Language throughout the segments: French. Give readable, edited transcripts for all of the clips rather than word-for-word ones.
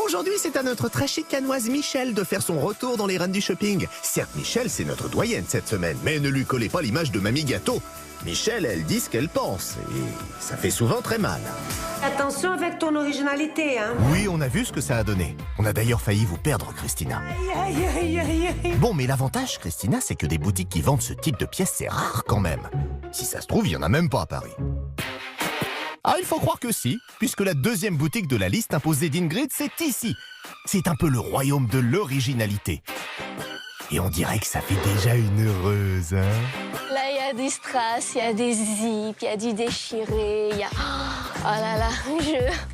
Aujourd'hui, c'est à notre très chic canoise Michel de faire son retour dans les reines du shopping. Certes, Michel, c'est notre doyenne cette semaine, mais ne lui collez pas l'image de Mamie Gâteau. Michel, elle dit ce qu'elle pense, et ça fait souvent très mal. Attention avec ton originalité, hein. Oui, on a vu ce que ça a donné. On a d'ailleurs failli vous perdre, Christina. Bon, mais l'avantage, Christina, c'est que des boutiques qui vendent ce type de pièces, c'est rare quand même. Si ça se trouve, il n'y en a même pas à Paris. Ah, il faut croire que si, puisque la deuxième boutique de la liste imposée d'Ingrid, c'est ici. C'est un peu le royaume de l'originalité. Et on dirait que ça fait déjà une heureuse, hein. Là, il y a des strass, il y a des zips, il y a du déchiré, il y a... Oh là là,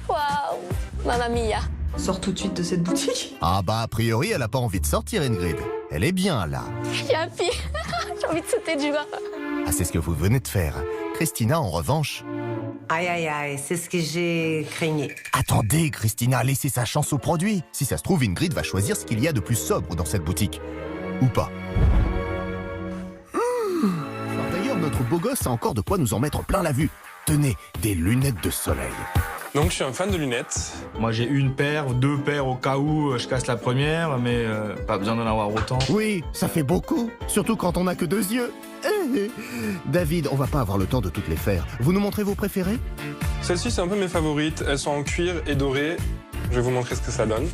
waouh, mamma mia. Sors tout de suite de cette boutique. Ah bah, a priori, elle a pas envie de sortir, Ingrid. Elle est bien, là. Il y a pire. J'ai envie de sauter de joie. Ah, c'est ce que vous venez de faire. Christina, en revanche... Aïe, aïe, aïe, c'est ce que j'ai craigné. Attendez, Christina, laissez sa chance au produit. Si ça se trouve, Ingrid va choisir ce qu'il y a de plus sobre dans cette boutique. Ou pas. D'ailleurs, notre beau gosse a encore de quoi nous en mettre plein la vue. Tenez, des lunettes de soleil. Donc je suis un fan de lunettes. Moi j'ai une paire, deux paires au cas où je casse la première, mais pas besoin d'en avoir autant. Oui, ça fait beaucoup, surtout quand on n'a que 2 yeux. David, on va pas avoir le temps de toutes les faire. Vous nous montrez vos préférées? Celles-ci, c'est un peu mes favorites. Elles sont en cuir et dorées. Je vais vous montrer ce que ça donne.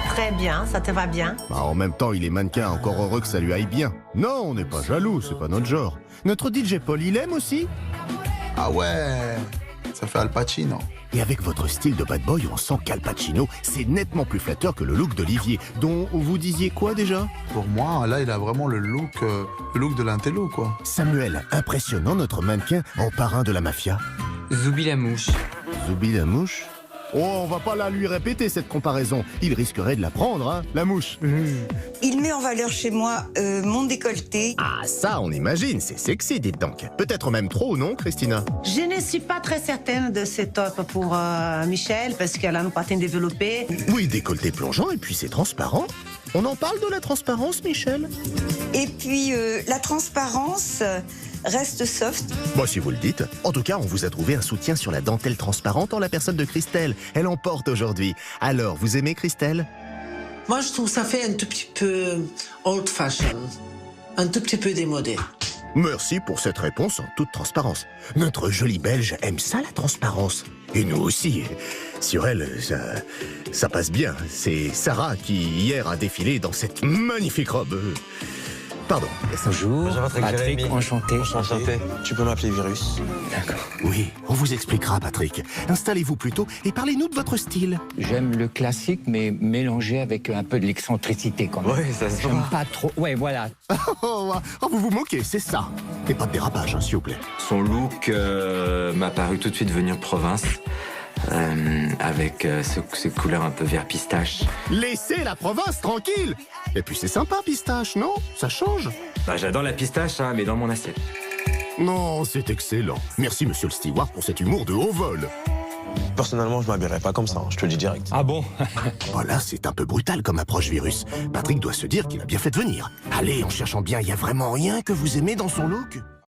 Très bien, ça te va bien. Bah, en même temps, il est mannequin, encore heureux que ça lui aille bien. Non, on n'est pas jaloux, c'est pas notre genre. Notre DJ Paul, il aime aussi? Ah ouais, ça fait Al Pacino. Et avec votre style de bad boy, on sent qu'Al Pacino, c'est nettement plus flatteur que le look d'Olivier, dont vous disiez quoi déjà? Pour moi, là, il a vraiment le look de l'intello, quoi. Samuel, impressionnant notre mannequin en parrain de la mafia. Zoubi la mouche. Zoubi la mouche? Oh, on va pas la lui répéter cette comparaison. Il risquerait de la prendre, hein, la mouche. Il met en valeur chez moi mon décolleté. Ah, ça, on imagine, c'est sexy, dites donc. Peut-être même trop, non, Christina? Je ne suis pas très certaine de ce top pour Michel, parce qu'elle a une patin développée. Oui, décolleté plongeant, et puis c'est transparent. On en parle de la transparence, Michel? Et puis la transparence reste soft. Bon, si vous le dites. En tout cas, on vous a trouvé un soutien sur la dentelle transparente en la personne de Christelle. Elle en porte aujourd'hui. Alors, vous aimez Christelle? Moi, je trouve ça fait un tout petit peu old fashion, un tout petit peu démodé. Merci pour cette réponse en toute transparence. Notre jolie Belge aime ça, la transparence. Et nous aussi. Sur elle, ça passe bien. C'est Sarah qui, hier, a défilé dans cette magnifique robe. Pardon. Bonjour, Patrick, enchanté. Enchanté. Tu peux m'appeler Virus. D'accord. Oui, on vous expliquera, Patrick. Installez-vous plutôt et parlez-nous de votre style. J'aime le classique, mais mélangé avec un peu de l'excentricité quand même. Oui, ça se J'aime voit. pas trop. Ouais, voilà. Oh, vous vous moquez, c'est ça. Et pas de dérapage, hein, s'il vous plaît. Son look m'a paru tout de suite venir province. Avec ces couleurs un peu vert pistache. Laissez la province tranquille. Et puis c'est sympa, pistache, non? Ça change. Bah, j'adore la pistache, hein, mais dans mon assiette. Non, c'est excellent. Merci, monsieur le steward, pour cet humour de haut vol. Personnellement, je m'habillerais pas comme ça, hein, je te le dis direct. Ah bon? Voilà, c'est un peu brutal comme approche, Virus. Patrick doit se dire qu'il a bien fait de venir. Allez, en cherchant bien, il y a vraiment rien que vous aimez dans son look?